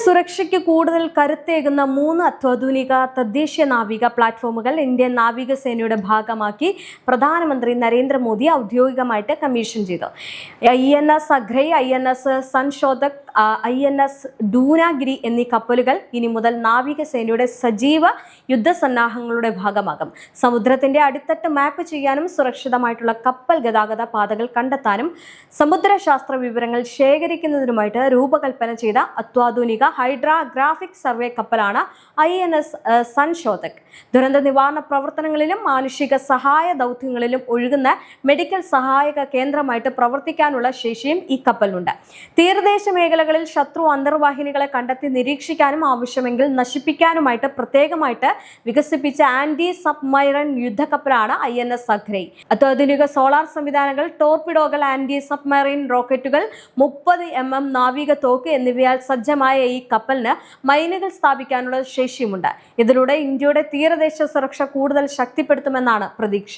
സുരക്ഷയ്ക്ക് കൂടുതൽ കരുത്തേകുന്ന 3 അത്യാധുനിക തദ്ദേശീയ നാവിക പ്ലാറ്റ്ഫോമുകൾ ഇന്ത്യൻ നാവികസേനയുടെ ഭാഗമാക്കി പ്രധാനമന്ത്രി നരേന്ദ്രമോദി ഔദ്യോഗികമായിട്ട് കമ്മീഷൻ ചെയ്തു. INS Agray, INS Sanshodhak, INS ഡൂനാഗിരി എന്നീ കപ്പലുകൾ ഇനി മുതൽ നാവികസേനയുടെ സജീവ യുദ്ധസന്നാഹങ്ങളുടെ ഭാഗമാകും. സമുദ്രത്തിന്റെ അടിത്തട്ട് മാപ്പ് ചെയ്യാനും സുരക്ഷിതമായിട്ടുള്ള കപ്പൽ ഗതാഗത പാതകൾ കണ്ടെത്താനും സമുദ്രശാസ്ത്ര വിവരങ്ങൾ ശേഖരിക്കുന്നതിനുമായിട്ട് രൂപകൽപ്പന ചെയ്ത അത്യാധുനിക ഹൈഡ്രോഗ്രാഫിക് സർവേ കപ്പലാണ് INS സൻശോധക്. ദുരന്ത നിവാരണ പ്രവർത്തനങ്ങളിലും മാനുഷിക സഹായ ദൗത്യങ്ങളിലും ഒഴുകുന്ന മെഡിക്കൽ സഹായക കേന്ദ്രമായിട്ട് പ്രവർത്തിക്കാനുള്ള ശേഷിയും ഈ കപ്പലിനുണ്ട്. തീരദേശ മേഖലകളിൽ ശത്രു അന്തർവാഹിനികളെ കണ്ടെത്തി നിരീക്ഷിക്കാനും ആവശ്യമെങ്കിൽ നശിപ്പിക്കാനുമായിട്ട് പ്രത്യേകമായിട്ട് വികസിപ്പിച്ച ആന്റി സബ്മറൈൻ യുദ്ധക്കപ്പലാണ് INS അഗ്രൈ. അത്യാധുനിക സോളാർ സംവിധാനങ്ങൾ, ടോർപിഡോകൾ, ആന്റി സബ്മറൈൻ റോക്കറ്റുകൾ, 30 mm നാവിക തോക്ക് എന്നിവയാൽ സജ്ജമായ ഈ കപ്പലിന് മൈനുകൾ സ്ഥാപിക്കാനുള്ള ശേഷിയുമുണ്ട്. ഇതിലൂടെ ഇന്ത്യയുടെ തീരദേശ സുരക്ഷ കൂടുതൽ ശക്തിപ്പെടുത്തുമെന്നാണ് പ്രതീക്ഷ.